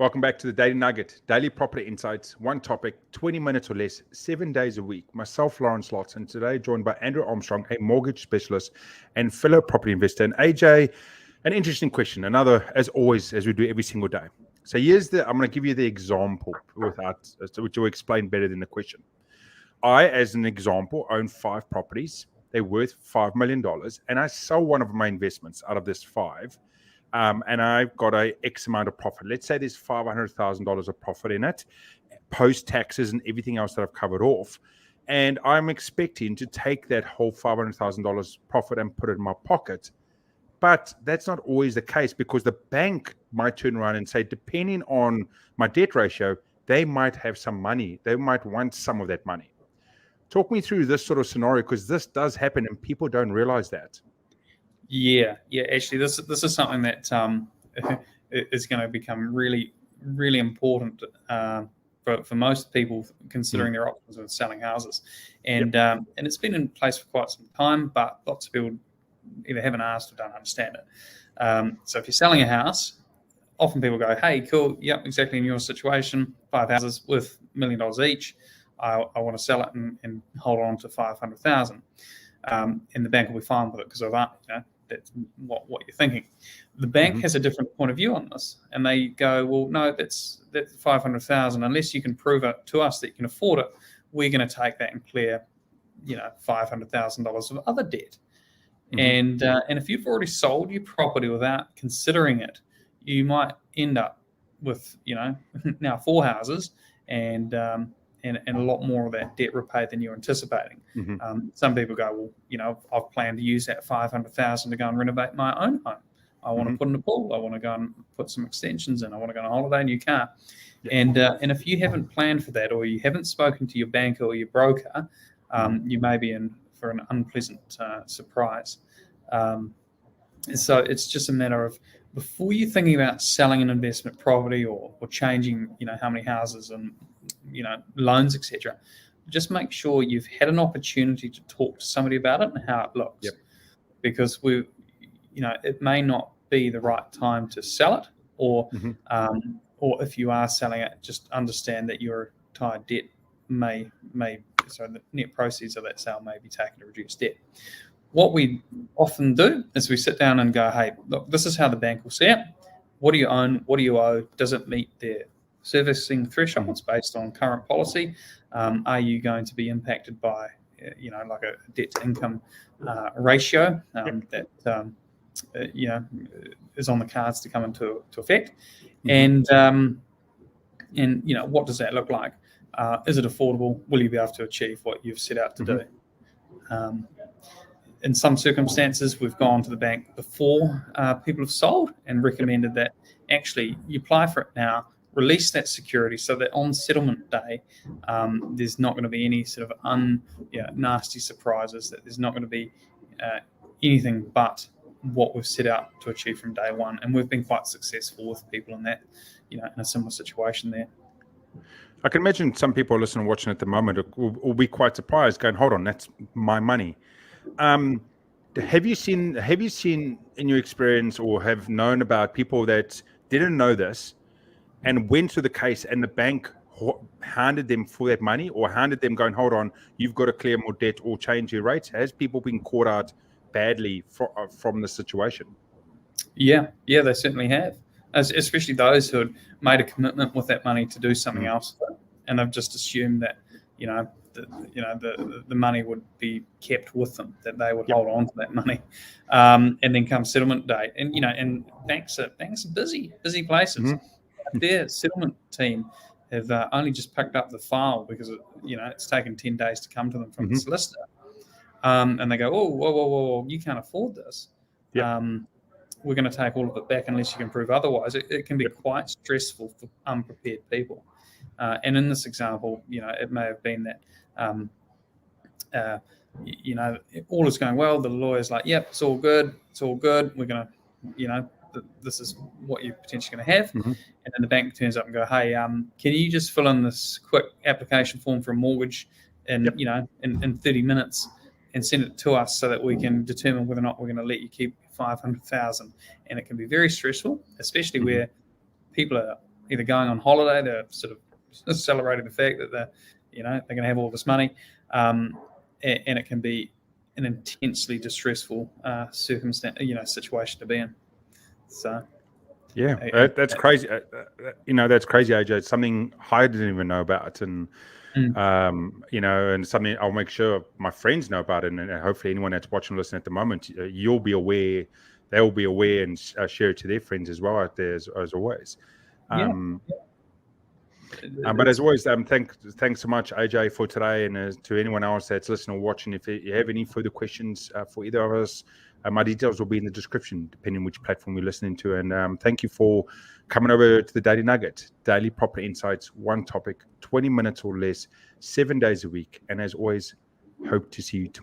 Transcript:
Welcome back to the Daily Nugget, daily property insights, one topic, 20 minutes or less, 7 days a week. Myself, Lotze, and today joined by Andrew Armstrong, a mortgage specialist and fellow property investor. And AJ, an interesting question, another, as always, as we do every single day. So I'm going to give you the example which will explain better than the question. I, as an example, own 5 properties. They're worth $5 million, and I sell one of my investments out of this 5. And I've got a X amount of profit. Let's say there's $500,000 of profit in it, post taxes and everything else that I've covered off. And I'm expecting to take that whole $500,000 profit and put it in my pocket. But that's not always the case, because the bank might turn around and say, depending on my debt ratio, they might have some money. They might want some of that money. Talk me through this sort of scenario, because this does happen and people don't realize that. Yeah. Actually, this is something that is going to become really, really important for most people considering their options of selling houses, and it's been in place for quite some time, but lots of people either haven't asked or don't understand it. So if you're selling a house, often people go, "Hey, cool, yep, exactly in your situation, 5 houses worth $1 million each. I want to sell it and hold on to 500,000." And the bank will be fine with it because of that. That's what you're thinking. The bank has a different point of view on this, and they go, "Well, no, that's 500,000. Unless you can prove it to us that you can afford it, we're going to take that and clear, $500,000 of other debt." And if you've already sold your property without considering it, you might end up with now 4 houses and a lot more of that debt repaid than you're anticipating. Some people go, "Well, I've planned to use that 500,000 to go and renovate my own home. I want to put in a pool. I want to go and put some extensions in. I want to go on a holiday in your car." And if you haven't planned for that, or you haven't spoken to your banker or your broker, you may be in for an unpleasant surprise. So it's just a matter of, before you're thinking about selling an investment property or changing, how many houses and loans, etc., just make sure you've had an opportunity to talk to somebody about it and how it looks. Because it may not be the right time to sell it, or if you are selling it, just understand that your entire debt so the net proceeds of that sale may be taken to reduce debt. What we often do is we sit down and go, "Hey, look, this is how the bank will see it. What do you own? What do you owe? Does it meet their servicing thresholds based on current policy? Are you going to be impacted by, like a debt to income ratio that is on the cards to come into effect? And what does that look like? Is it affordable? Will you be able to achieve what you've set out to do?" In some circumstances, we've gone to the bank before people have sold and recommended that actually you apply for it now, release that security, so that on settlement day, there's not going to be any sort of nasty surprises, that there's not going to be anything but what we've set out to achieve from day one. And we've been quite successful with people in that, in a similar situation there. I can imagine some people listening and watching at the moment will be quite surprised, going, "Hold on, that's my money." Have you seen in your experience, or have known about people that didn't know this and went through the case, and the bank handed them for that money, or handed them going, "Hold on, you've got to clear more debt or change your rates"? Has people been caught out badly from the situation? Yeah, they certainly have, especially those who had made a commitment with that money to do something else, and they've just assumed that the money would be kept with them, that they would hold on to that money, and then come settlement date, and banks are busy places. Their settlement team have only just picked up the file because it's taken 10 days to come to them from the solicitor, and they go, "Oh, whoa, you can't afford this. We're going to take all of it back unless you can prove otherwise." It can be quite stressful for unprepared people. And in this example, it may have been that, all is going well. The lawyer's like, "Yep, it's all good. We're going to, this is what you're potentially going to have." And then the bank turns up and go, "Hey, can you just fill in this quick application form for a mortgage in 30 minutes and send it to us so that we can determine whether or not we're going to let you keep 500,000. And it can be very stressful, especially where people are either going on holiday, they're sort of celebrating the fact that they're going to have all this money, and it can be an intensely distressful circumstance, situation to be in. So. Yeah, that's crazy. That's crazy, AJ. It's something I didn't even know about, and and something I'll make sure my friends know about it, and hopefully anyone that's watching or listening at the moment, you'll be aware, they'll be aware, and share it to their friends as well out there, as always. But as always, thanks so much, AJ, for today, and to anyone else that's listening or watching. If you have any further questions for either of us, my details will be in the description, depending on which platform you're listening to. And thank you for coming over to the Daily Nugget, daily property insights, one topic, 20 minutes or less, 7 days a week. And as always, hope to see you tomorrow.